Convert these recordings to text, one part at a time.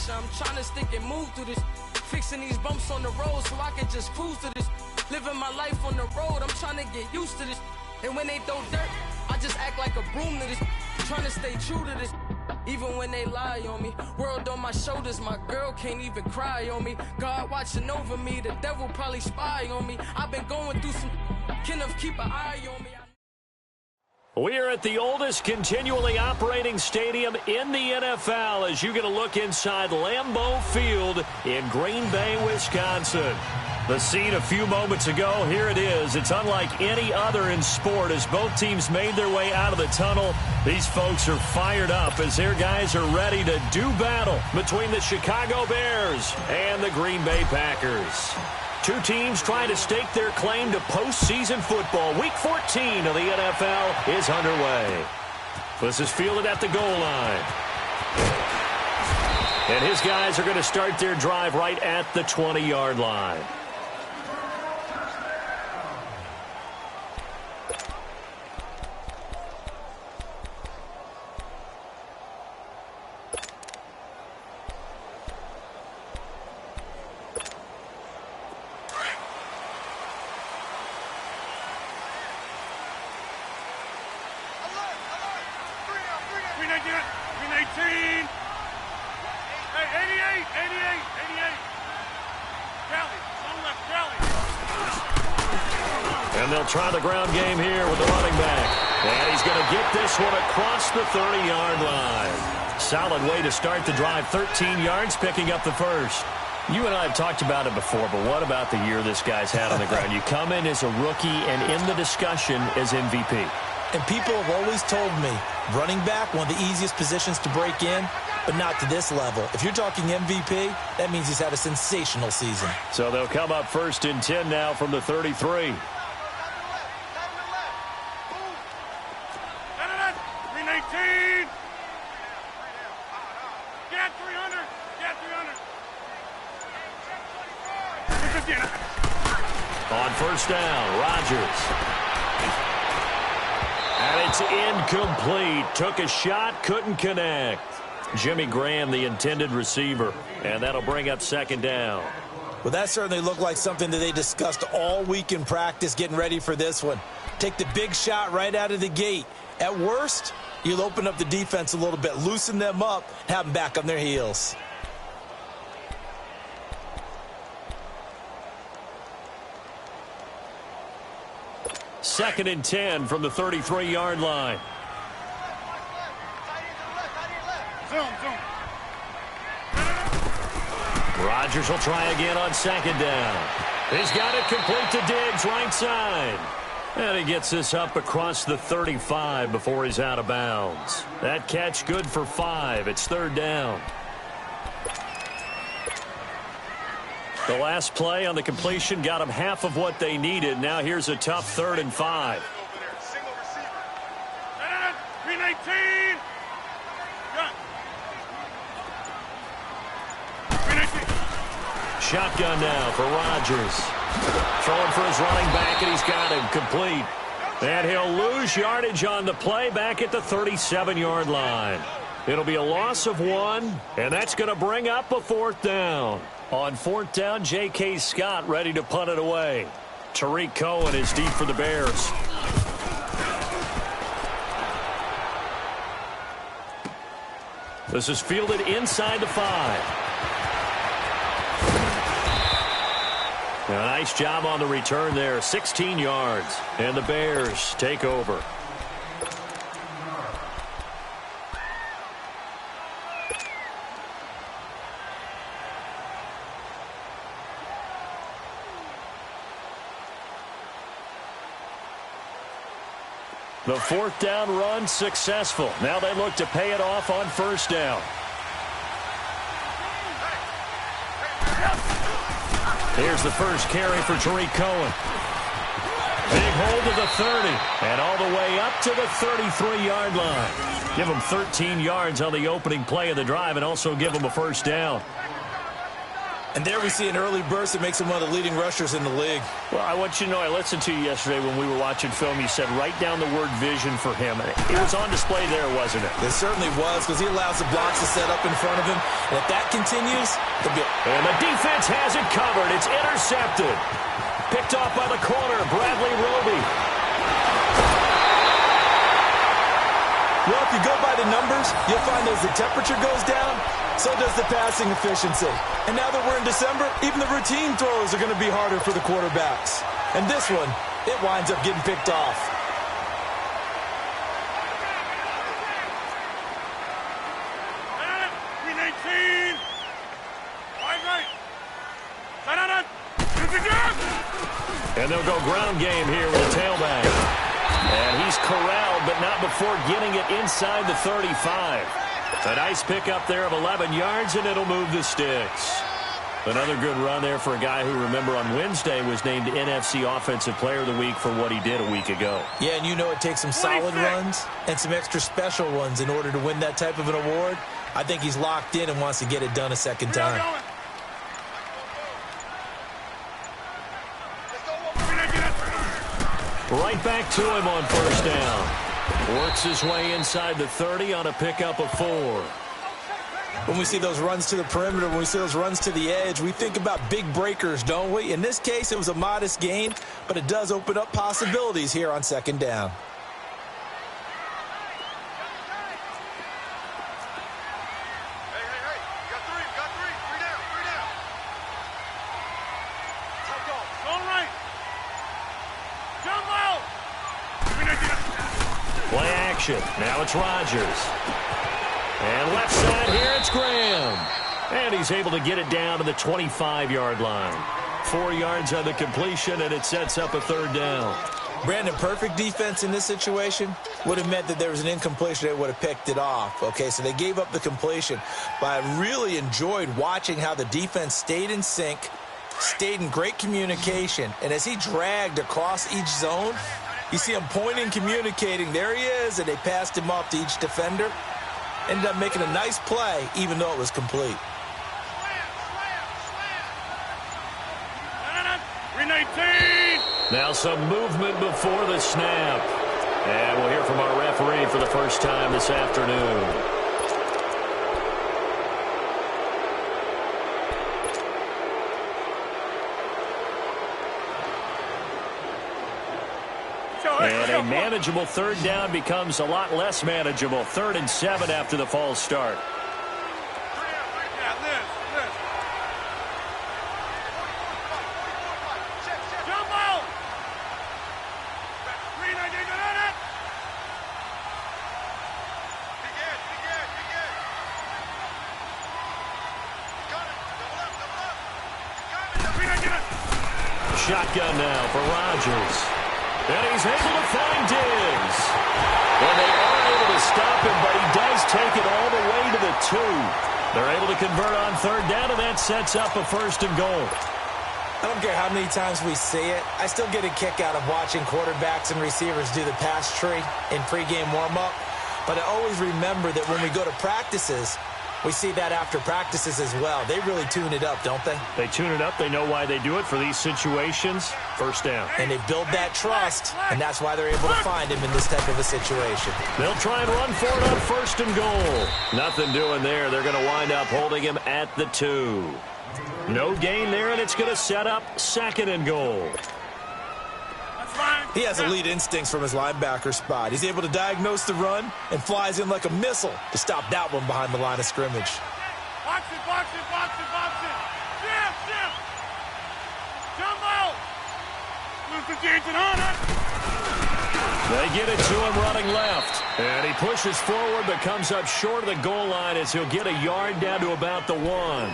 pressure. I'm trying to stick and move through this. Fixing these bumps on the road so I can just cruise to this. Living my life on the road, I'm trying to get used to this. And when they throw dirt, I just act like a broom to this. Trying to stay true to this, even when they lie on me. World on my shoulders, my girl can't even cry on me. God watching over me, the devil probably spy on me. I've been going through some, Kenneth keep an eye on me. We are at the oldest continually operating stadium in the NFL as you get a look inside Lambeau Field in Green Bay, Wisconsin. The scene a few moments ago, here it is. It's unlike any other in sport as both teams made their way out of the tunnel. These folks are fired up as their guys are ready to do battle between the Chicago Bears and the Green Bay Packers. Two teams trying to stake their claim to postseason football. Week 14 of the NFL is underway. This is fielded at the goal line. And his guys are going to start their drive right at the 20-yard line. And they'll try the ground game here with the running back. And he's going to get this one across the 30-yard line. Solid way to start the drive. 13 yards, picking up the first. You and I have talked about it before, but what about the year this guy's had on the ground? You come in as a rookie and in the discussion as MVP. And people have always told me, running back, one of the easiest positions to break in, but not to this level. If you're talking MVP, that means he's had a sensational season. So they'll come up 1st and 10 now from the 33. On first down, Rodgers. And it's incomplete. Took a shot, couldn't connect. Jimmy Graham, the intended receiver. And that'll bring up 2nd down. Well, that certainly looked like something that they discussed all week in practice getting ready for this one. Take the big shot right out of the gate. At worst, you'll open up the defense a little bit, loosen them up, have them back on their heels. Second and 10 from the 33-yard line. Rodgers will try again on 2nd down. He's got it complete to Diggs, right side. And he gets this up across the 35 before he's out of bounds. That catch good for 5. It's 3rd down. The last play on the completion got them half of what they needed. Now here's a tough 3rd and 5. Shotgun now for Rodgers. Throwing for his running back, and he's got him complete. And he'll lose yardage on the play back at the 37-yard line. It'll be a loss of 1, and that's going to bring up a 4th down. On 4th down, J.K. Scott ready to punt it away. Tariq Cohen is deep for the Bears. This is fielded inside the 5. A nice job on the return there, 16 yards. And the Bears take over. The 4th down run successful. Now they look to pay it off on 1st down. Here's the first carry for Tariq Cohen. Big hold to the 30 and all the way up to the 33-yard line. Give him 13 yards on the opening play of the drive and also give him a 1st down. And there we see an early burst that makes him one of the leading rushers in the league. Well, I want you to know, I listened to you yesterday when we were watching film. You said write down the word vision for him. It was on display there, wasn't it? It certainly was, because he allows the blocks to set up in front of him. And if that continues, he'll be... And the defense has it covered. It's intercepted. Picked off by the corner, Bradley Roby. Well, if you go by the numbers, you'll find as the temperature goes down, so does the passing efficiency. And now that we're in December, even the routine throws are going to be harder for the quarterbacks. And this one, it winds up getting picked off. And they'll go ground game here with a tailback. And he's corralled, but not before getting it inside the 35. A nice pickup there of 11 yards, and it'll move the sticks. Another good run there for a guy who, remember, on Wednesday was named NFC Offensive Player of the Week for what he did a week ago. Yeah, and you know it takes some solid runs and some extra special ones in order to win that type of an award. I think he's locked in and wants to get it done a second time. Right back to him on first down. Works his way inside the 30 on a pickup of 4. When we see those runs to the perimeter, when we see those runs to the edge, we think about big breakers, don't we? In this case, it was a modest gain, but it does open up possibilities here on second down. Play action. Now it's Rodgers. And left side here, it's Graham. And he's able to get it down to the 25-yard line. 4 yards on the completion, and it sets up a third down. Brandon, perfect defense in this situation would have meant that there was an incompletion. They would have picked it off. Okay, so they gave up the completion. But I really enjoyed watching how the defense stayed in sync, stayed in great communication. And as he dragged across each zone, you see him pointing, communicating. There he is, and they passed him off to each defender. Ended up making a nice play, even though it was complete. Now some movement before the snap. And we'll hear from our referee for the first time this afternoon. And a manageable third down becomes a lot less manageable. 3rd and 7 after the false start. Shotgun now for Rodgers. And he's able to find Diggs. And they are able to stop him, but he does take it all the way to the 2. They're able to convert on third down, and that sets up a 1st and goal. I don't care how many times we see it. I still get a kick out of watching quarterbacks and receivers do the pass tree in pregame warm-up. But I always remember that when we go to practices, we see that after practices as well. They really tune it up, don't they? They tune it up. They know why they do it for these situations. First down. And they build that trust, and that's why they're able to find him in this type of a situation. They'll try and run for it on 1st and goal. Nothing doing there. They're going to wind up holding him at the 2. No gain there, and it's going to set up 2nd and goal. He has elite instincts from his linebacker spot. He's able to diagnose the run and flies in like a missile to stop that one behind the line of scrimmage. Box it, box it, box it, box it. Shift. Jump out. Lose the Jason Hunter. They get it to him running left. And he pushes forward but comes up short of the goal line as he'll get a yard down to about the 1.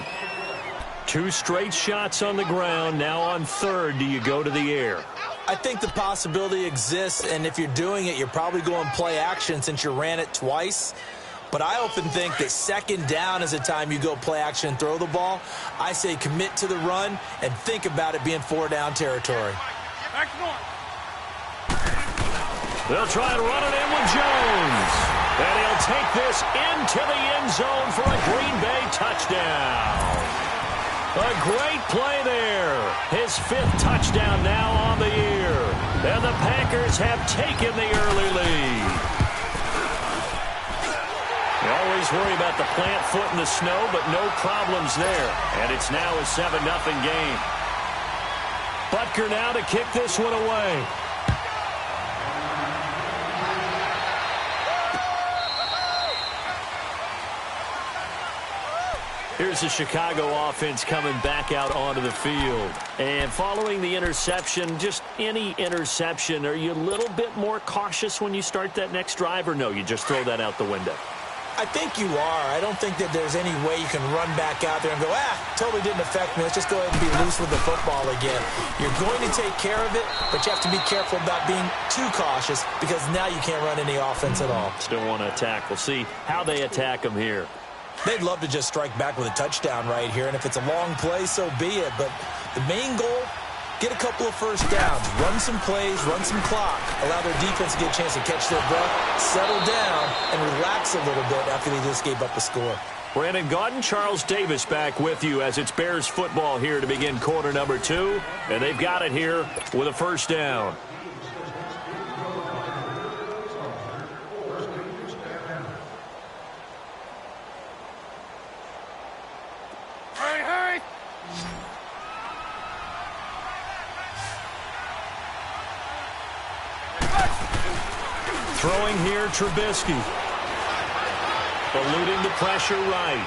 2 straight shots on the ground. Now on 3rd, do you go to the air? I think the possibility exists, and if you're doing it, you're probably going play action since you ran it twice. But I often think that 2nd down is the time you go play action and throw the ball. I say commit to the run and think about it being 4-down territory. They'll try and run it in with Jones. And he'll take this into the end zone for a Green Bay touchdown. A great play there. His 5th touchdown now on the year. And the Packers have taken the early lead. You always worry about the plant foot in the snow, but no problems there. And it's now a 7-0 game. Butker now to kick this one away. Here's the Chicago offense coming back out onto the field. And following the interception, just any interception, are you a little bit more cautious when you start that next drive, or no, you just throw that out the window? I think you are. I don't think that there's any way you can run back out there and go, totally didn't affect me. Let's just go ahead and be loose with the football again. You're going to take care of it, but you have to be careful about being too cautious because now you can't run any offense at all. Still want to attack. We'll see how they attack them here. They'd love to just strike back with a touchdown right here, and if it's a long play, so be it. But the main goal, get a couple of first downs, run some plays, run some clock, allow their defense to get a chance to catch their breath, settle down, and relax a little bit after they just gave up a score. Brandon Gaudin, Charles Davis back with you as it's Bears football here to begin quarter number 2, and they've got it here with a first down. Throwing here, Trubisky. Eluding the pressure right.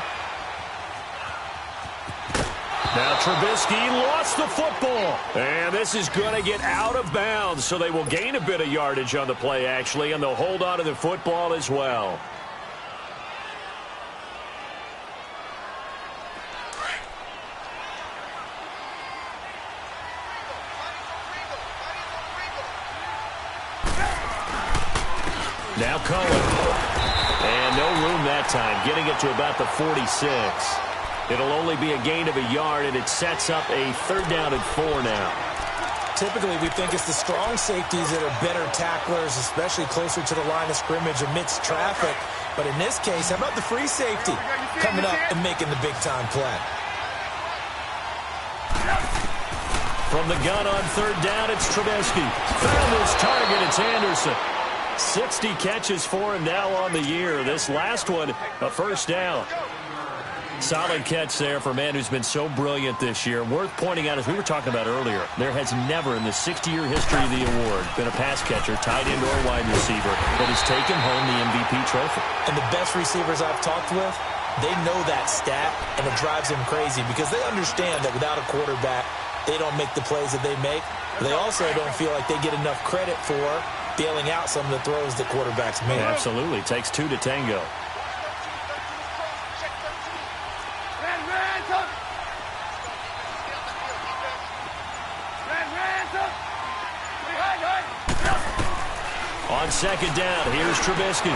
Now Trubisky lost the football. And this is going to get out of bounds, so they will gain a bit of yardage on the play, actually, and they'll hold on to the football as well. Now Cohen. And no room that time, getting it to about the 46. It'll only be a gain of a yard, and it sets up a 3rd down and 4 now. Typically, we think it's the strong safeties that are better tacklers, especially closer to the line of scrimmage amidst traffic. But in this case, how about the free safety coming up and making the big-time play? From the gun on 3rd down, it's Trubisky. Found his target, it's Anderson. 60 catches for him now on the year. This last one, a first down. Solid catch there for a man who's been so brilliant this year. Worth pointing out, as we were talking about earlier, there has never in the 60-year history of the award been a pass catcher, tight end or wide receiver, that has taken home the MVP trophy. And the best receivers I've talked with, they know that stat, and it drives them crazy because they understand that without a quarterback, they don't make the plays that they make. They also don't feel like they get enough credit for bailing out some of the throws that quarterbacks make. Absolutely. Takes 2 to tango. On 2nd down, here's Trubisky.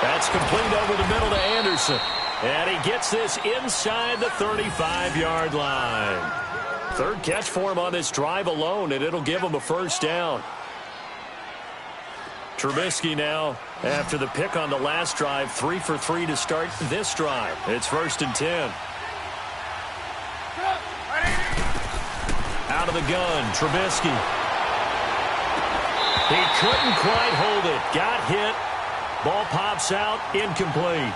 That's complete over the middle to Anderson. And he gets this inside the 35-yard line. 3rd catch for him on this drive alone, and it'll give him a first down. Trubisky now, after the pick on the last drive, 3 for 3 to start this drive. It's 1st and 10. Out of the gun, Trubisky. He couldn't quite hold it. Got hit. Ball pops out, incomplete.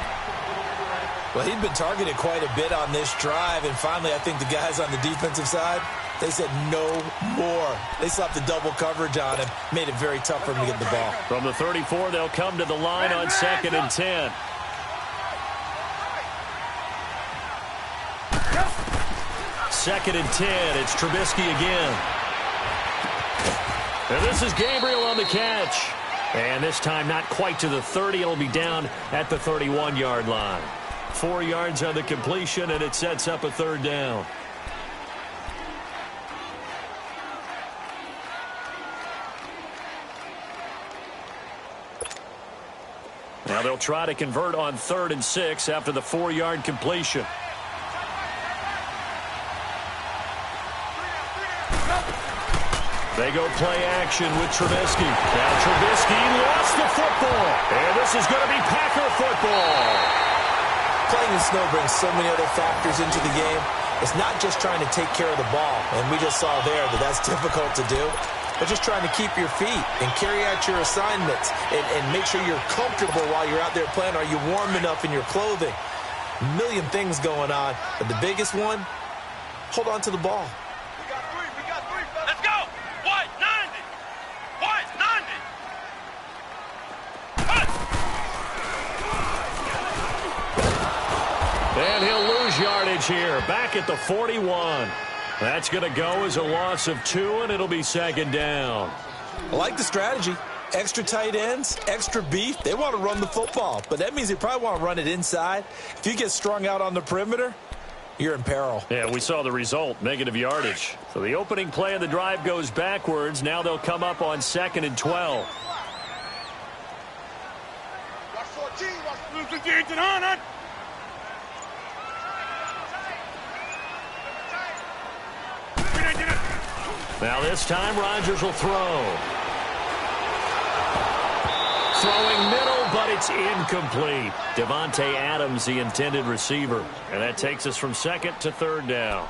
Well, he'd been targeted quite a bit on this drive, and finally I think the guys on the defensive side, they said no more. They slapped the double coverage on him, made it very tough for him to get the ball. From the 34, they'll come to the line on 2nd and 10. Second and 10, it's Trubisky again. And this is Gabriel on the catch. And this time not quite to the 30. It'll be down at the 31-yard line. 4 yards on the completion, and it sets up a 3rd down. Now they'll try to convert on 3rd and 6 after the 4-yard completion. They go play action with Trubisky. Now Trubisky lost the football. And this is going to be Packer football. Playing in snow brings so many other factors into the game. It's not just trying to take care of the ball, and we just saw there that that's difficult to do, but just trying to keep your feet and carry out your assignments and make sure you're comfortable while you're out there playing. Are you warm enough in your clothing? A million things going on, but the biggest one, hold on to the ball. We got three, let's go! White, 90! White, 90! And he'll lose yardage here, back at the 41. That's going to go as a loss of 2, and it'll be second down. I like the strategy. Extra tight ends, extra beef. They want to run the football, but that means they probably want to run it inside. If you get strung out on the perimeter, you're in peril. Yeah, we saw the result, negative yardage. So the opening play of the drive goes backwards. Now they'll come up on 2nd and 12. Watch 14, watch losing the agent on it. Now this time Rodgers will throw. Throwing middle, but it's incomplete. Devontae Adams, the intended receiver. And that takes us from 2nd to 3rd down.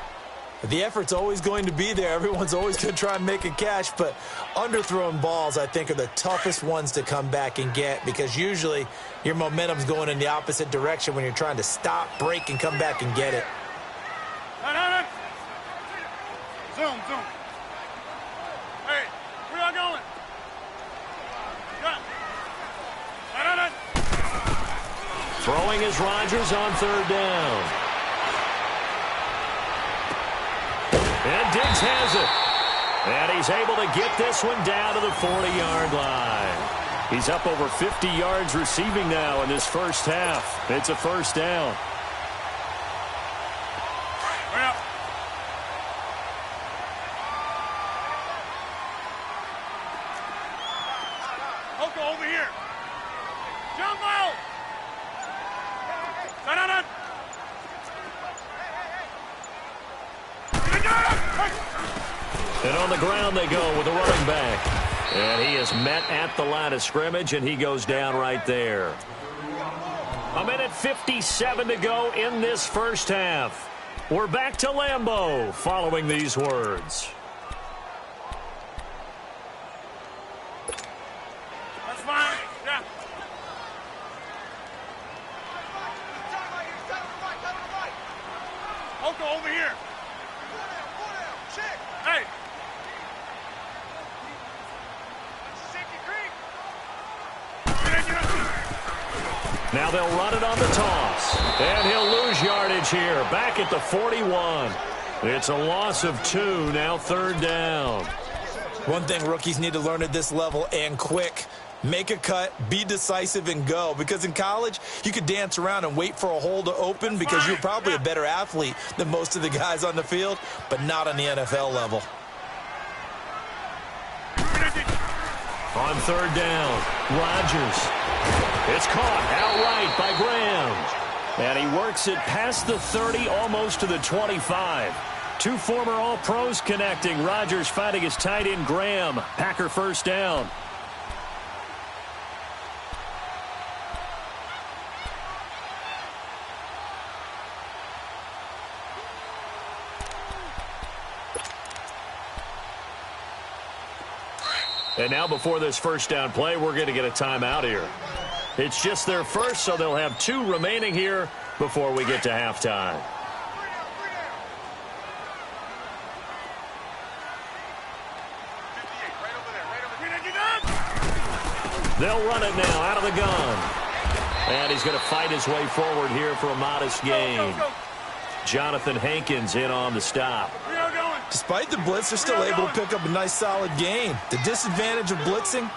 The effort's always going to be there. Everyone's always going to try and make a catch, but underthrown balls, I think, are the toughest ones to come back and get because usually your momentum's going in the opposite direction when you're trying to stop, break, and come back and get it. Zoom. Hey, where y'all going? Throwing is Rodgers on 3rd down. And Diggs has it. And he's able to get this one down to the 40-yard line. He's up over 50 yards receiving now in this first half. It's a first down. Over here. Jump out. And on the ground they go with the running back. And he is met at the line of scrimmage, and he goes down right there. 1:57 to go in this first half. We're back to Lambeau following these words. That's fine. Yeah. Oko, over here. Check. Hey. Now they'll run it on the toss. And he'll lose yardage here. Back at the 41. It's a loss of 2. Now 3rd down. One thing rookies need to learn at this level and quick. Make a cut, be decisive, and go. Because in college, you could dance around and wait for a hole to open because you're probably a better athlete than most of the guys on the field, but not on the NFL level. On 3rd down, Rodgers. It's caught outright by Graham. And he works it past the 30, almost to the 25. 2 former All-Pros connecting. Rodgers fighting his tight end, Graham. Packer first down. And now before this first down play, we're going to get a timeout here. It's just their first, so they'll have 2 remaining here before we get to halftime. They'll run it now out of the gun. And he's going to fight his way forward here for a modest gain. Jonathan Hankins in on the stop. Despite the blitz, they're still able to pick up a nice solid gain. The disadvantage of blitzing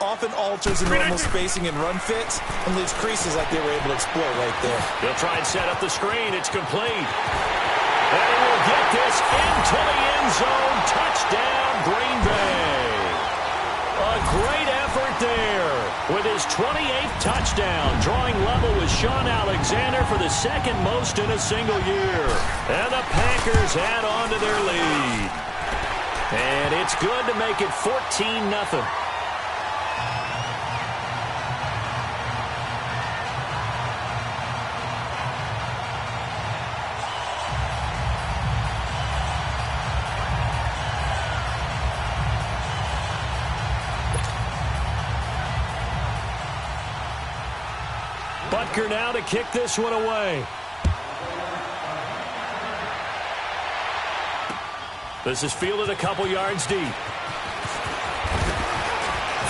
often alters the normal spacing and run fits and leaves creases like they were able to exploit right there. They'll try and set up the screen. It's complete. And he will get this into the end zone. Touchdown, Green Bay. A great effort there with his 28th touchdown, drawing level with Sean Alexander for the 2nd most in a single year. And the Packers add on to their lead. And it's good to make it 14-0. Butker now to kick this one away. This is fielded a couple yards deep.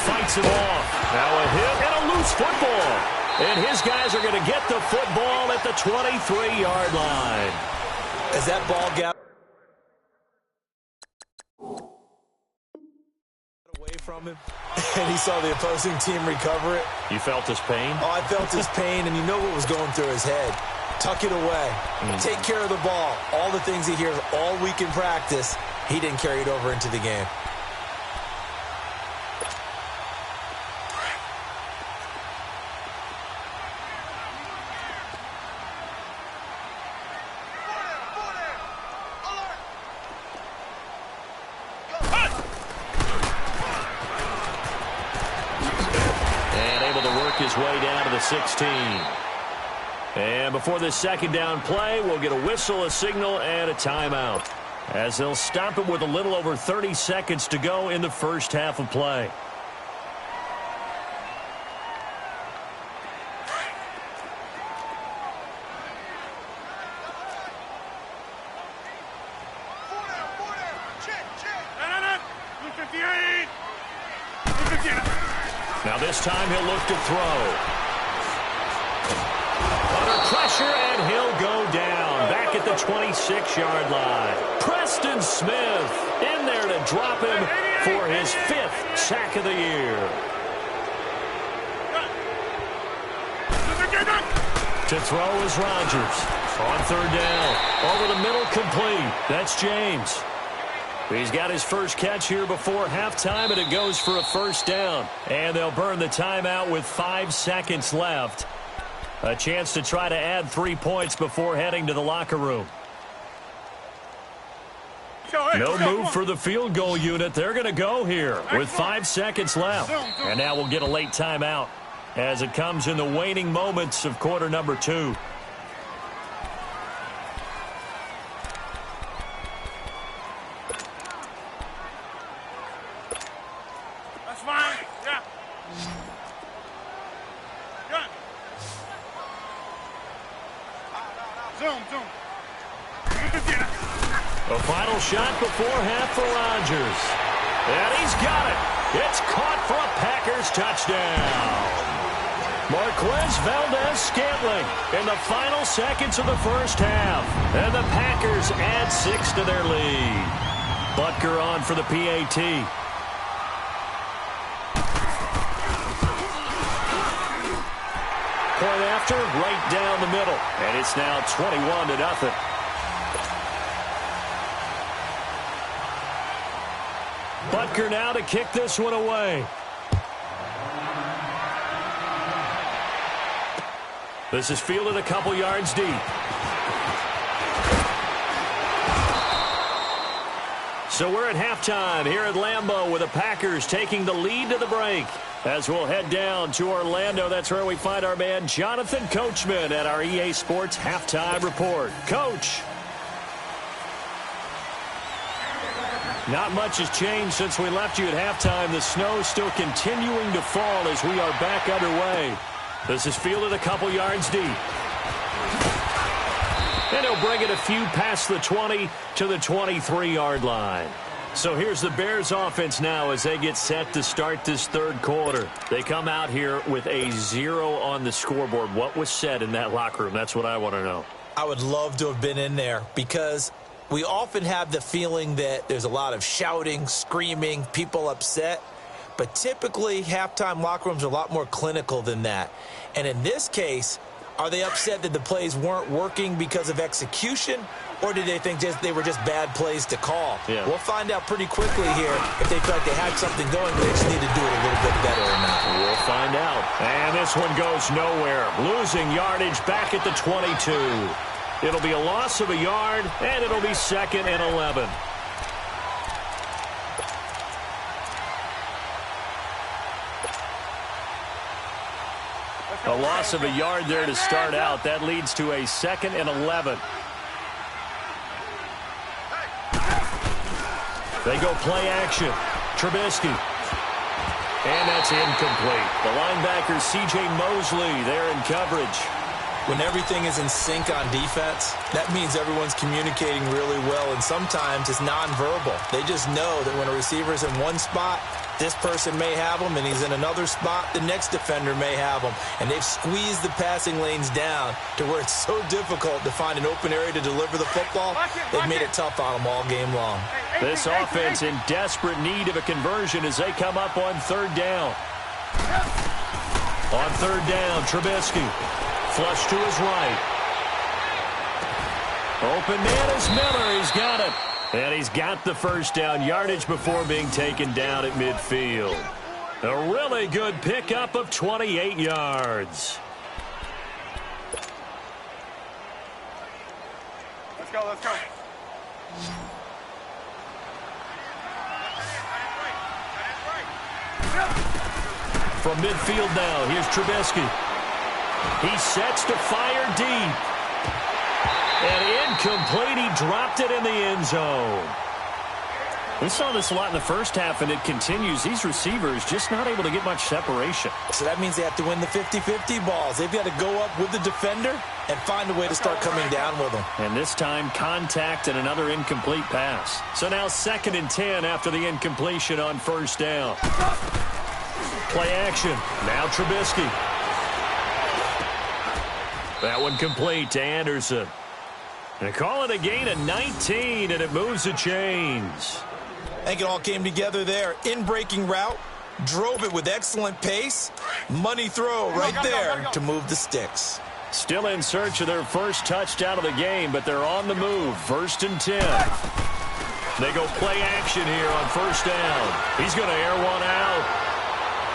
Fights it off. Now a hit and a loose football. And his guys are going to get the football at the 23-yard line. As that ball got away from him, and he saw the opposing team recover it. You felt his pain? Oh, I felt his pain, and you know what was going through his head. Tuck it away. Take care of the ball. All the things he hears all week in practice, he didn't carry it over into the game. And able to work his way down to the 16. And before this second down play, we'll get a whistle, a signal, and a timeout, as they'll stop it with a little over 30 seconds to go in the first half of play. Now this time he'll look to throw. Under pressure, and he'll go down. Back at the 26-yard line. Preston Smith in there to drop him for his 5th sack of the year. To throw is Rodgers. On third down. Over the middle, complete. That's James. He's got his first catch here before halftime, and it goes for a first down. And they'll burn the timeout with 5 seconds left. A chance to try to add 3 points before heading to the locker room. No move for the field goal unit. They're going to go here with 5 seconds left. And now we'll get a late timeout as it comes in the waning moments of quarter number 2. That's fine. Yeah. Good. Zoom. A final shot before half for Rodgers. And he's got it. It's caught for a Packers touchdown. Marquez Valdez-Scantling in the final seconds of the first half. And the Packers add 6 to their lead. Butker on for the PAT. Point after, right down the middle. And it's now 21-0. Butker now to kick this one away. This is fielded a couple yards deep. So we're at halftime here at Lambeau with the Packers taking the lead to the break. As we'll head down to Orlando, that's where we find our man Jonathan Coachman at our EA Sports Halftime Report. Coach. Not much has changed since we left you at halftime. The snow still continuing to fall as we are back underway. This is fielded a couple yards deep. And he'll bring it a few past the 20 to the 23-yard line. So here's the Bears offense now as they get set to start this third quarter. They come out here with a 0 on the scoreboard. What was said in that locker room? That's what I want to know. I would love to have been in there because we often have the feeling that there's a lot of shouting, screaming, people upset. But typically, halftime locker rooms are a lot more clinical than that. And in this case, are they upset that the plays weren't working because of execution, or did they think they were just bad plays to call? Yeah. We'll find out pretty quickly here if they feel like they had something going, but they just need to do it a little bit better or not. We'll find out. And this one goes nowhere. Losing yardage back at the 22. It'll be a loss of a yard, and it'll be 2nd and 11. A loss of a yard there to start out. That leads to a 2nd and 11. They go play action. Trubisky. And that's incomplete. The linebacker, C.J. Mosley, there in coverage. When everything is in sync on defense, that means everyone's communicating really well, and sometimes it's nonverbal. They just know that when a receiver's in one spot, this person may have him, and he's in another spot, the next defender may have him. And they've squeezed the passing lanes down to where it's so difficult to find an open area to deliver the football. They've made it tough on them all game long. This offense in desperate need of a conversion as they come up on third down. On third down, Trubisky. Flush to his right. Open man is Miller. He's got it. And he's got the first down yardage before being taken down at midfield. A really good pickup of 28 yards. Let's go, let's go. From midfield now, here's Trubisky. He sets to fire deep. And incomplete. He dropped it in the end zone. We saw this a lot in the first half, and it continues. These receivers just not able to get much separation. So that means they have to win the 50-50 balls. They've got to go up with the defender and find a way to start coming down with them. And this time, contact and another incomplete pass. So now 2nd and 10 after the incompletion on first down. Play action. Now Trubisky. That one complete to Anderson. And call it a gain of 19, and it moves the chains. I think it all came together there. In-breaking route, drove it with excellent pace. Money throw right there to move the sticks. Still in search of their first touchdown of the game, but they're on the move. 1st and 10. They go play action here on first down. He's going to air one out.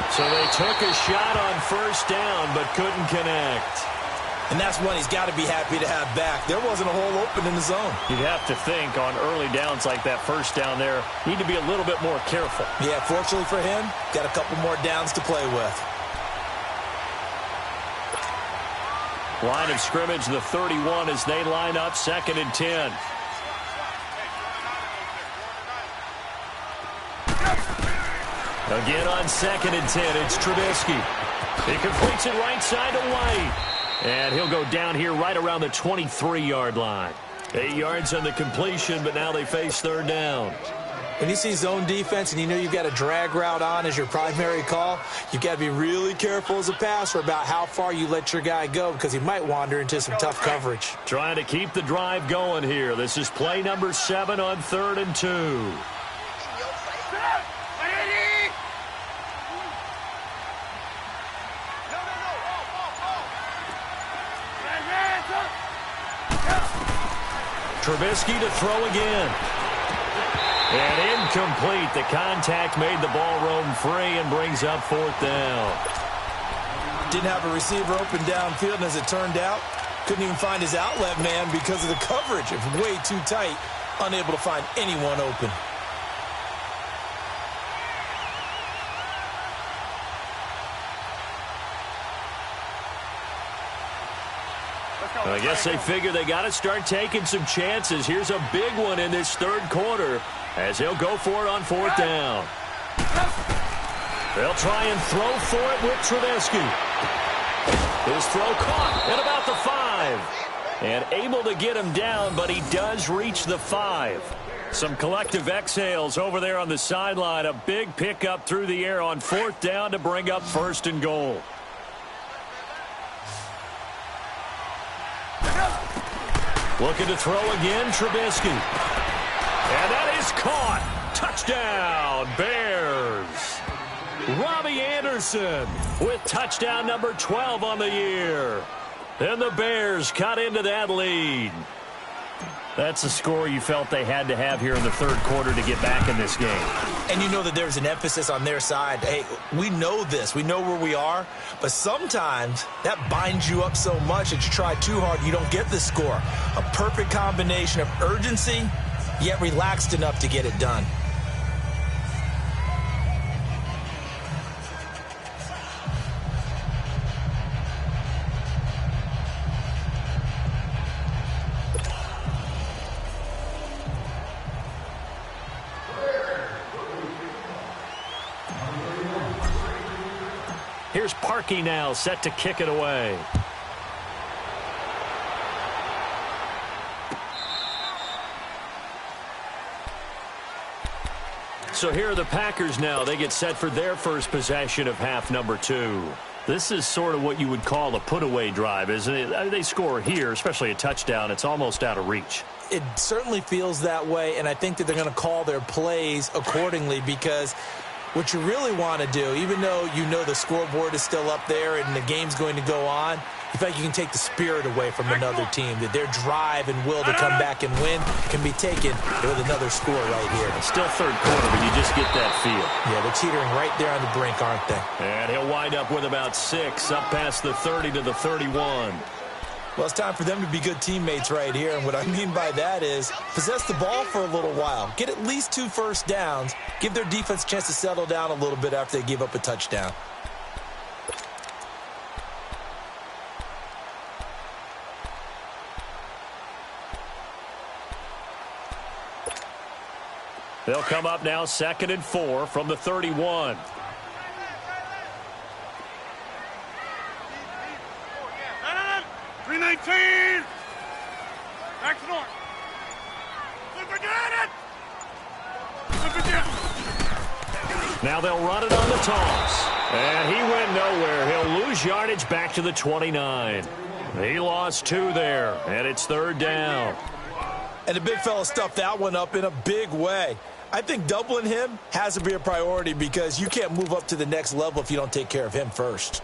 So they took a shot on first down, but couldn't connect. And that's one he's got to be happy to have back. There wasn't a hole open in the zone. You'd have to think on early downs like that first down there, need to be a little bit more careful. Yeah, fortunately for him, got a couple more downs to play with. Line of scrimmage, the 31 as they line up 2nd and 10. Again on 2nd and 10, it's Trubisky. He completes it right side to White. And he'll go down here right around the 23-yard line. 8 yards on the completion, but now they face third down. When you see zone defense and you know you've got a drag route on as your primary call, you've got to be really careful as a passer about how far you let your guy go because he might wander into some tough coverage. Trying to keep the drive going here. This is play number 7 on 3rd and 2. Trubisky to throw again. And incomplete. The contact made the ball roam free and brings up 4th down. Didn't have a receiver open downfield, and as it turned out, couldn't even find his outlet man because of the coverage. It was way too tight, unable to find anyone open. I guess they figure they got to start taking some chances. Here's a big one in this 3rd quarter as they'll go for it on 4th down. They'll try and throw for it with Trubisky. His throw caught at about the 5. And able to get him down, but he does reach the 5. Some collective exhales over there on the sideline. A big pickup through the air on 4th down to bring up 1st and goal. Looking to throw again, Trubisky. And that is caught. Touchdown, Bears. Robbie Anderson with touchdown number 12 on the year. And the Bears cut into that lead. That's a score you felt they had to have here in the 3rd quarter to get back in this game. And you know that there's an emphasis on their side. Hey, we know this. We know where we are. But sometimes that binds you up so much that you try too hard, you don't get the score. A perfect combination of urgency, yet relaxed enough to get it done. Here's Parkey now, set to kick it away. So here are the Packers now. They get set for their first possession of half number 2. This is sort of what you would call a put-away drive, isn't it? They score here, especially a touchdown. It's almost out of reach. It certainly feels that way, and I think that they're going to call their plays accordingly, because what you really want to do, even though you know the scoreboard is still up there and the game's going to go on, you feel like you can take the spirit away from another team, that their drive and will to come back and win can be taken with another score right here. Still third quarter, but you just get that feel. Yeah, they're teetering right there on the brink, aren't they? And he'll wind up with about 6, up past the 30 to the 31. Well, it's time for them to be good teammates right here, and what I mean by that is possess the ball for a little while, get at least 2 first downs, give their defense a chance to settle down a little bit after they give up a touchdown. They'll come up now 2nd and 4 from the 31. Back to north. Now they'll run it on the toss. And he went nowhere. He'll lose yardage back to the 29. He lost 2 there, and it's 3rd down. And the big fella stuffed that one up in a big way. I think doubling him has to be a priority, because you can't move up to the next level if you don't take care of him first.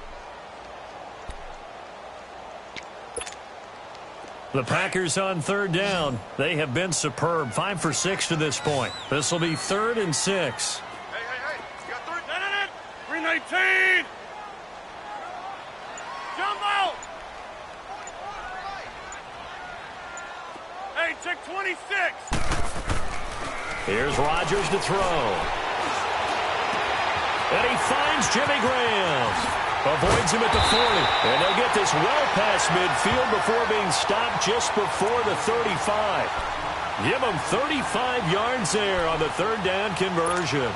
The Packers on 3rd down. They have been superb. 5 for 6 to this point. This will be 3rd and 6. Hey. You got 319. Jump out. Hey, check 26. Here's Rodgers to throw. And he finds Jimmy Graham. Avoids him at the 40. And they'll get this well past midfield before being stopped just before the 35. Give them 35 yards there on the 3rd down conversion.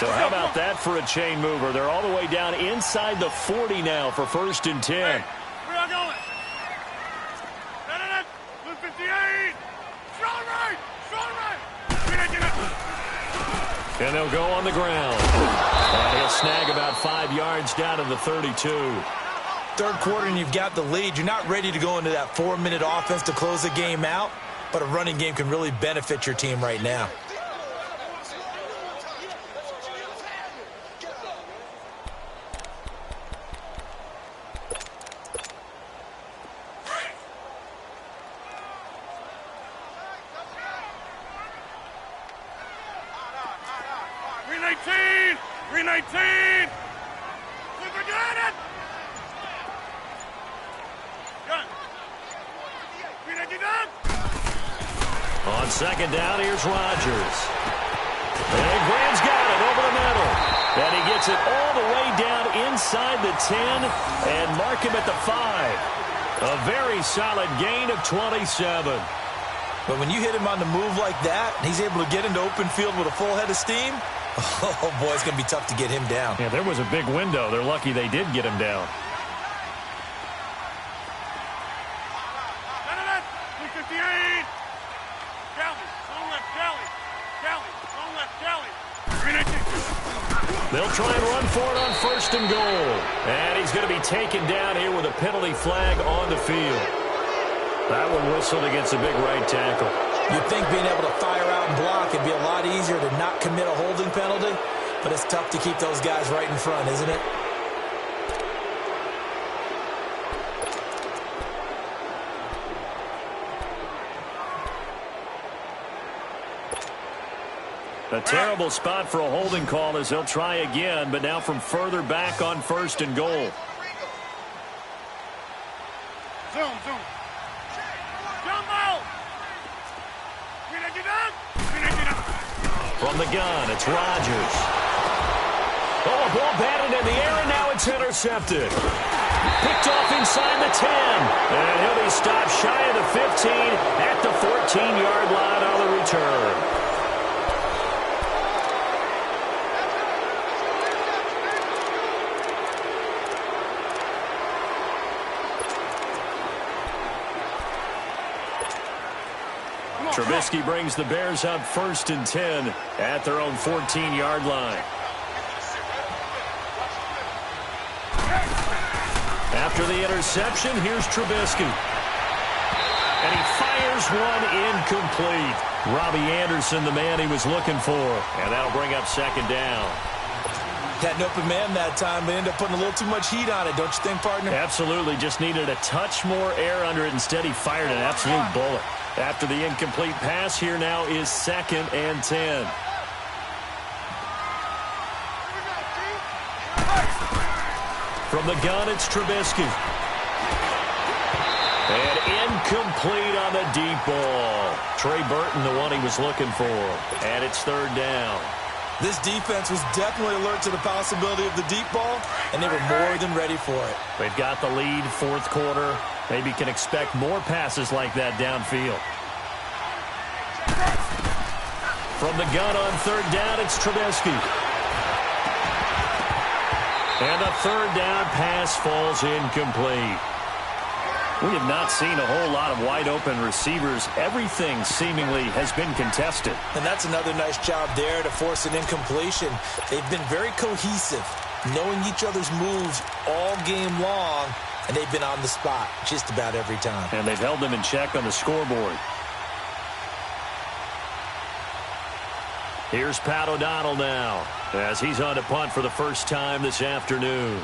So how about that for a chain mover? They're all the way down inside the 40 now for 1st and 10. Hey, where are you going? 58. Strong right. And they'll go on the ground. And he'll snag about 5 yards down to the 32. 3rd quarter and you've got the lead. You're not ready to go into that 4-minute offense to close the game out, but a running game can really benefit your team right now. On 2nd down, here's Rodgers. And Graham's got it over the middle. And he gets it all the way down inside the 10 and mark him at the 5. A very solid gain of 27. But when you hit him on the move like that, and he's able to get into open field with a full head of steam, oh boy, it's going to be tough to get him down. Yeah, there was a big window. They're lucky they did get him down. They'll try and run for it on 1st and goal. And he's going to be taken down here with a penalty flag on the field. That one whistled against a big right tackle. You'd think being able to fire out and block would be a lot easier to not commit a holding penalty, but it's tough to keep those guys right in front, isn't it? A terrible spot for a holding call as they'll try again, but now from further back on 1st and goal. Zoom. Jump out. From the gun, it's Rodgers. Oh, a ball batted in the air, and now it's intercepted. Picked off inside the 10. And he'll be stopped shy of the 15 at the 14-yard line on the return. Trubisky brings the Bears up 1st and 10 at their own 14-yard line. After the interception, here's Trubisky. And he fires one incomplete. Robbie Anderson, the man he was looking for. And that'll bring up 2nd down. Had an open man that time, but ended up putting a little too much heat on it, don't you think, partner? Absolutely. Just needed a touch more air under it. Instead, he fired an absolute bullet. After the incomplete pass, here now is 2nd and 10. From the gun, it's Trubisky. And incomplete on the deep ball. Trey Burton, the one he was looking for. And it's 3rd down. This defense was definitely alert to the possibility of the deep ball, and they were more than ready for it. They've got the lead, 4th quarter. Maybe can expect more passes like that downfield. From the gun on 3rd down, it's Trubisky. And a 3rd down pass falls incomplete. We have not seen a whole lot of wide-open receivers. Everything seemingly has been contested. And that's another nice job there to force an incompletion. They've been very cohesive, knowing each other's moves all game long, and they've been on the spot just about every time. And they've held them in check on the scoreboard. Here's Pat O'Donnell now, as he's on to punt for the first time this afternoon.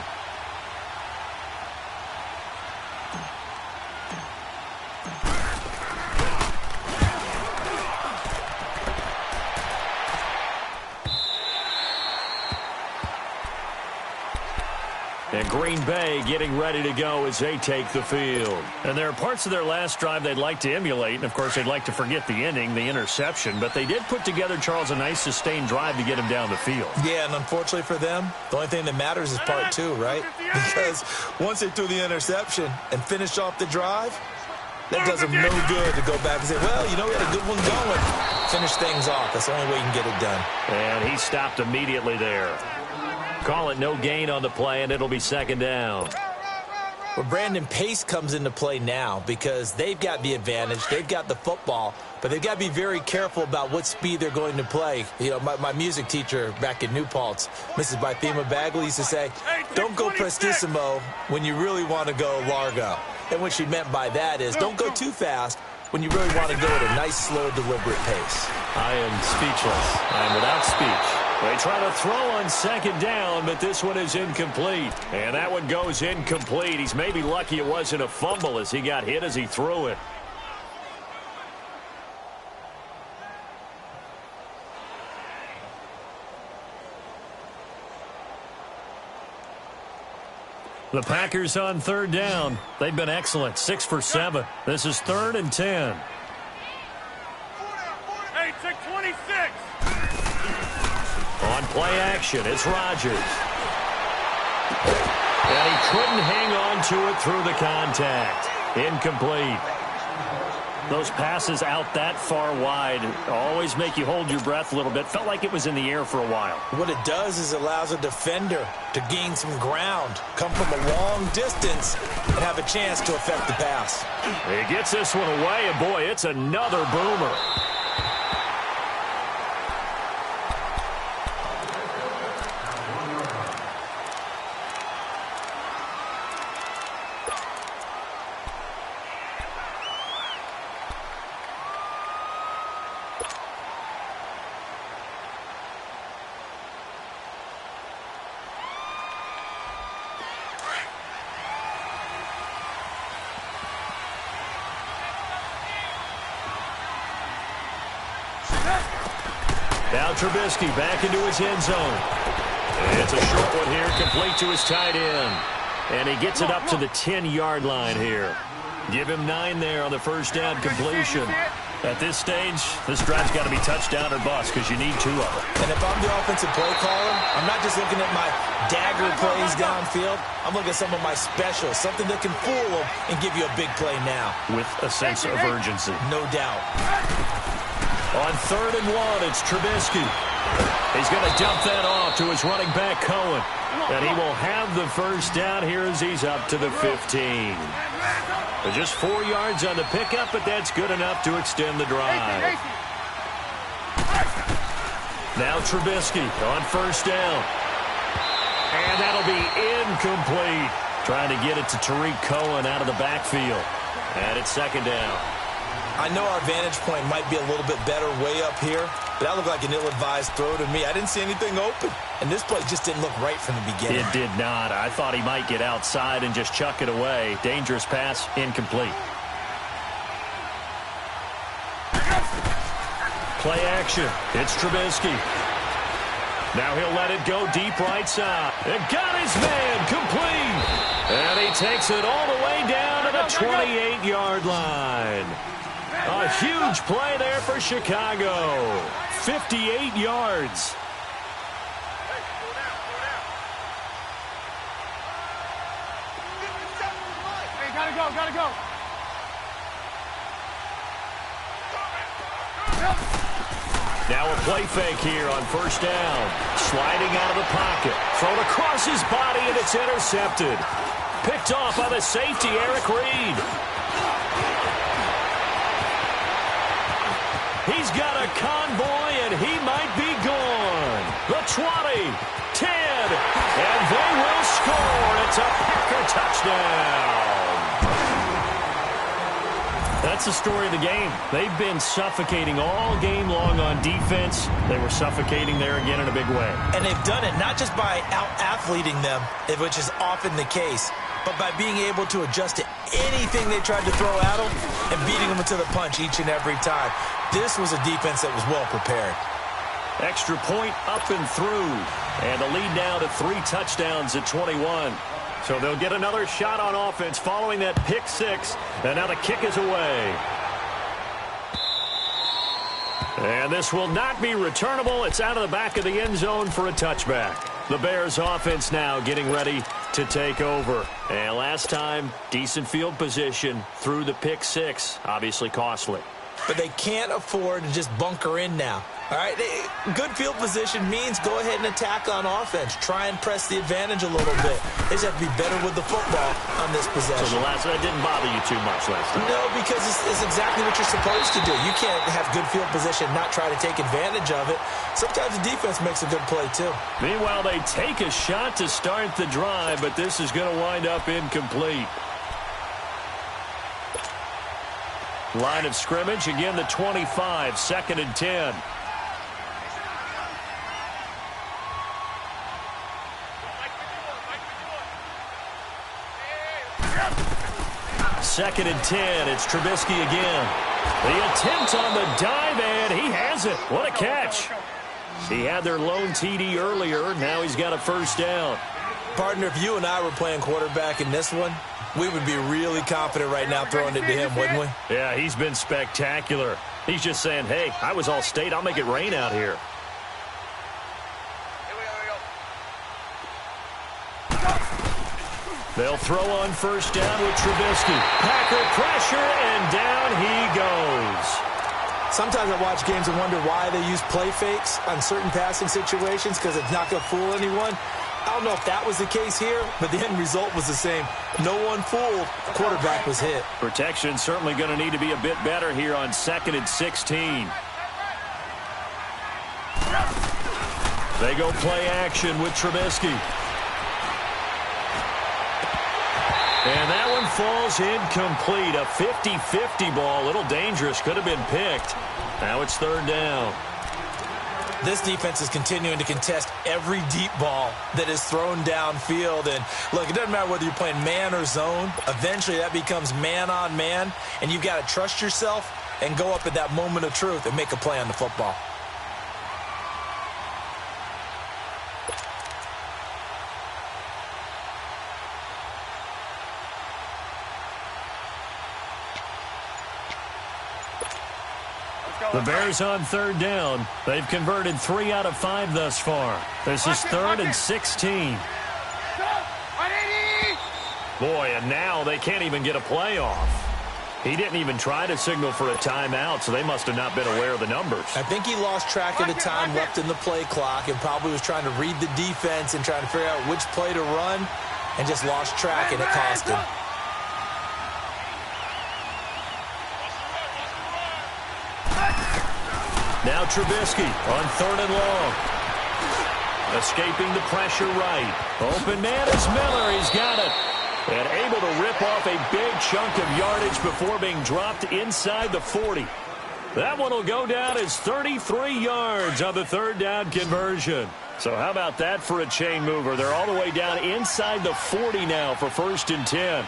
And Green Bay getting ready to go as they take the field. And there are parts of their last drive they'd like to emulate. And, of course, they'd like to forget the ending, the interception. But they did put together, Charles, a nice sustained drive to get him down the field. Yeah, and unfortunately for them, the only thing that matters is part 2, right? Because once they threw the interception and finished off the drive, that does them no good to go back and say, well, you know, we had a good one going. Finish things off. That's the only way you can get it done. And he stopped immediately there. Call it no gain on the play, and it'll be 2nd down. Well, Brandon, pace comes into play now because they've got the advantage. They've got the football, but they've got to be very careful about what speed they're going to play. You know, my music teacher back in New Paltz, Mrs. Bythema Bagley, used to say, don't go prestissimo when you really want to go largo. And what she meant by that is don't go too fast when you really want to go at a nice, slow, deliberate pace. I am speechless. I am without speech. They try to throw on 2nd down, but this one is incomplete. And that one goes incomplete. He's maybe lucky it wasn't a fumble as he got hit as he threw it. The Packers on 3rd down. They've been excellent, 6 for 7. This is 3rd and 10. Hey, check 26. On play action, it's Rodgers. And he couldn't hang on to it through the contact. Incomplete. Those passes out that far wide always make you hold your breath a little bit. Felt like it was in the air for a while. What it does is it allows a defender to gain some ground, come from a long distance, and have a chance to affect the pass. He gets this one away, and boy, it's another boomer. Now Trubisky back into his end zone. It's a short one here, complete to his tight end. And he gets it up to the 10-yard line here. Give him 9 there on the first down completion. At this stage, this drive's got to be touchdown or bust because you need 2 of them. And if I'm the offensive play caller, I'm not just looking at my dagger plays downfield. I'm looking at some of my specials, something that can fool them and give you a big play now. With a sense of urgency. No doubt. On 3rd and 1, it's Trubisky. He's going to dump that off to his running back, Cohen. And he will have the first down here as he's up to the 15. But just 4 yards on the pickup, but that's good enough to extend the drive. Now Trubisky on 1st down. And that'll be incomplete. Trying to get it to Tariq Cohen out of the backfield. And it's 2nd down. I know our vantage point might be a little bit better way up here, but that looked like an ill-advised throw to me. I didn't see anything open, and this play just didn't look right from the beginning. It did not. I thought he might get outside and just chuck it away. Dangerous pass, incomplete. Play action. It's Trubisky. Now he'll let it go deep right side. And got his man complete. And he takes it all the way down to the 28-yard line. A huge play there for Chicago. 58 yards. Hey, gotta go. Now a play fake here on 1st down. Sliding out of the pocket. Thrown across his body, and it's intercepted. Picked off by the safety, Eric Reed. He's got a convoy, and he might be gone. The 20, 10, and they will score. It's a Packer touchdown. That's the story of the game. They've been suffocating all game long on defense. They were suffocating there again in a big way. And they've done it not just by out-athleting them, which is often the case, but by being able to adjust to anything they tried to throw at them and beating them into the punch each and every time. This was a defense that was well prepared. Extra point up and through. And the lead now to 3 touchdowns at 21. So they'll get another shot on offense following that pick 6. And now the kick is away. And this will not be returnable. It's out of the back of the end zone for a touchback. The Bears offense now getting ready to take over. And last time, decent field position through the pick 6. Obviously costly. But they can't afford to just bunker in now. All right, good field position means go ahead and attack on offense. Try and press the advantage a little bit. They just have to be better with the football on this possession. So the last that didn't bother you too much last time? No, because it's exactly what you're supposed to do. You can't have good field position and not try to take advantage of it. Sometimes the defense makes a good play, too. Meanwhile, they take a shot to start the drive, but this is going to wind up incomplete. Line of scrimmage, again the 25, 2nd and 10. 2nd and 10. It's Trubisky again. The attempt on the dive, and he has it. What a catch. He had their lone TD earlier. Now he's got a 1st down. Partner, if you and I were playing quarterback in this one, we would be really confident right now throwing it to him, wouldn't we? Yeah, he's been spectacular. He's just saying, hey, I was all state. I'll make it rain out here. They'll throw on 1st down with Trubisky. Packer pressure, and down he goes. Sometimes I watch games and wonder why they use play fakes on certain passing situations because it's not going to fool anyone. I don't know if that was the case here, but the end result was the same. No one fooled. Quarterback was hit. Protection certainly going to need to be a bit better here on 2nd and 16. They go play action with Trubisky. And that one falls incomplete. A 50-50 ball. A little dangerous. Could have been picked. Now it's 3rd down. This defense is continuing to contest every deep ball that is thrown downfield. And, look, it doesn't matter whether you're playing man or zone. Eventually that becomes man on man. And you've got to trust yourself and go up at that moment of truth and make a play on the football. The Bears on 3rd down. They've converted 3 out of 5 thus far. This is 3rd and 16. Boy, and now they can't even get a play off. He didn't even try to signal for a timeout, so they must have not been aware of the numbers. I think he lost track of the time left in the play clock and probably was trying to read the defense and trying to figure out which play to run and just lost track, and it cost him. Now Trubisky on 3rd and long. Escaping the pressure right. Open man is Miller. He's got it. And able to rip off a big chunk of yardage before being dropped inside the 40. That one will go down as 33 yards on the 3rd down conversion. So how about that for a chain mover? They're all the way down inside the 40 now for 1st and 10.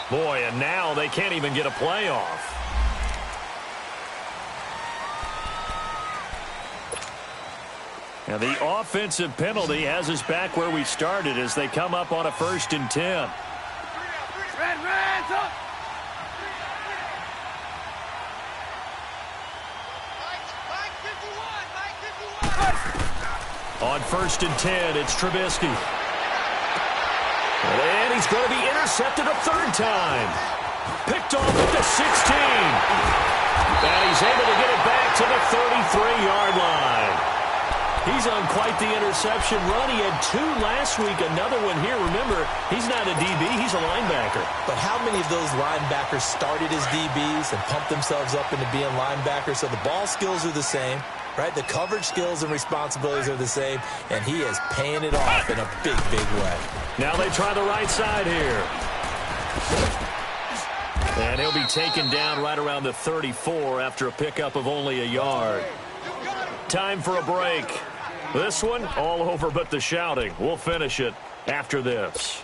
Boy, and now they can't even get a playoff. And the offensive penalty has us back where we started as they come up on a 1st and 10. Reds up! On 1st and 10, it's Trubisky. And he's going to be intercepted a 3rd time. Picked off at the 16. And he's able to get it back to the 33-yard line. He's on quite the interception run. He had 2 last week, another one here. Remember, he's not a DB, he's a linebacker. But how many of those linebackers started as DBs and pumped themselves up into being linebackers? So the ball skills are the same, right? The coverage skills and responsibilities are the same, and he is paying it off in a big, big way. Now they try the right side here. And he'll be taken down right around the 34 after a pickup of only a yard. Time for a break. This one, all over but the shouting. We'll finish it after this.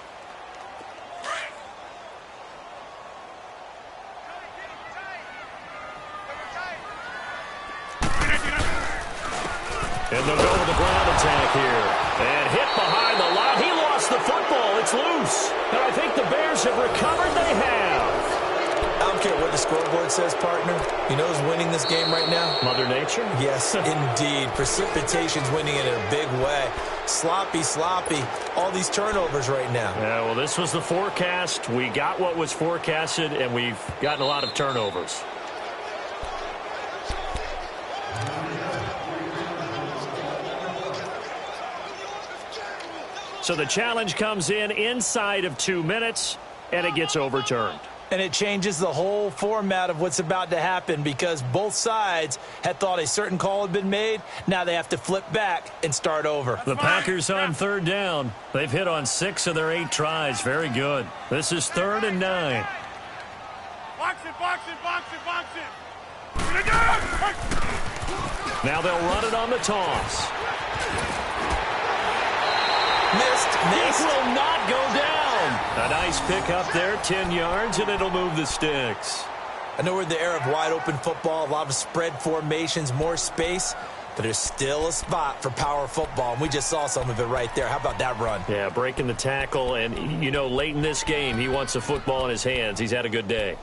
And they'll go with the ground attack here. And hit behind the line. He lost the football. It's loose. And I think the Bears have recovered. They have. I don't care what the scoreboard says, partner. You know who's winning this game right now? Mother Nature? Yes, indeed. Precipitation's winning it in a big way. Sloppy. All these turnovers right now. Yeah, well, this was the forecast. We got what was forecasted, and we've gotten a lot of turnovers. So the challenge comes in inside of 2 minutes, and it gets overturned. And it changes the whole format of what's about to happen because both sides had thought a certain call had been made. Now they have to flip back and start over. The Packers on 3rd down. They've hit on 6 of their 8 tries. Very good. This is 3rd and 9. Box it! Now they'll run it on the toss. Missed. It will not go down. A nice pick up there, 10 yards, and it'll move the sticks. I know we're in the era of wide-open football, a lot of spread formations, more space, but there's still a spot for power football, and we just saw some of it right there. How about that run? Yeah, breaking the tackle, and, you know, late in this game, he wants the football in his hands. He's had a good day.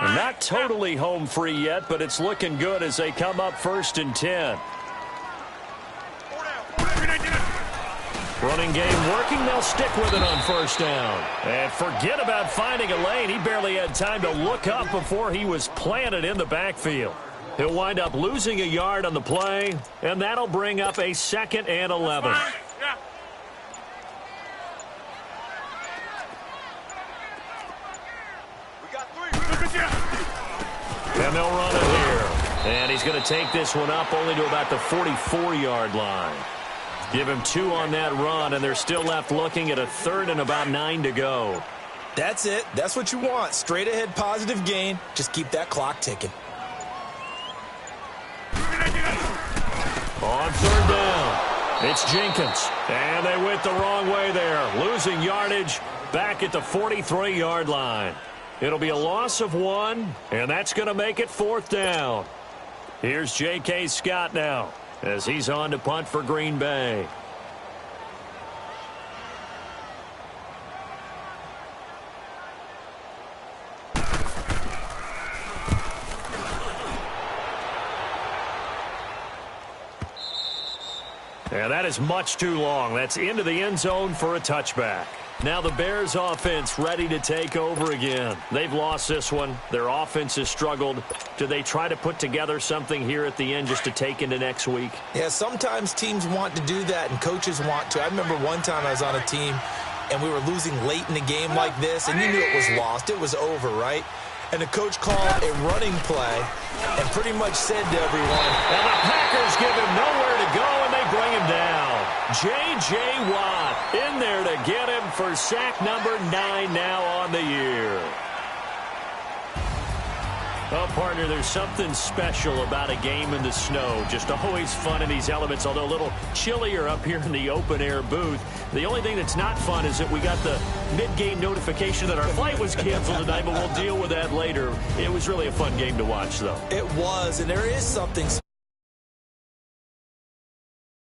And not totally home free yet, but it's looking good as they come up 1st and 10. Running game working. They'll stick with it on 1st down. And forget about finding a lane. He barely had time to look up before he was planted in the backfield. He'll wind up losing a yard on the play, and that'll bring up a 2nd and 11. And they'll run it here. And he's going to take this one up only to about the 44-yard line. Give him 2 on that run, and they're still left looking at a 3rd and about 9 to go. That's it. That's what you want. Straight ahead positive gain. Just keep that clock ticking. On 3rd down, it's Jenkins. And they went the wrong way there. Losing yardage back at the 43-yard line. It'll be a loss of 1, and that's going to make it 4th down. Here's J.K. Scott now, as he's on to punt for Green Bay. Yeah, that is much too long. That's into the end zone for a touchback. Now the Bears offense ready to take over again. They've lost this one. Their offense has struggled. Do they try to put together something here at the end just to take into next week? Yeah, sometimes teams want to do that and coaches want to. I remember one time I was on a team and we were losing late in the game like this, and you knew it was lost. It was over, right? And the coach called a running play and pretty much said to everyone, and the Packers give him nowhere to go, and they bring him down. J.J. Watt in there to get him for sack number 9 now on the year. Well, partner, there's something special about a game in the snow. Just always fun in these elements, although a little chillier up here in the open-air booth. The only thing that's not fun is that we got the mid-game notification that our flight was canceled tonight, but we'll deal with that later. It was really a fun game to watch, though. It was, and there is something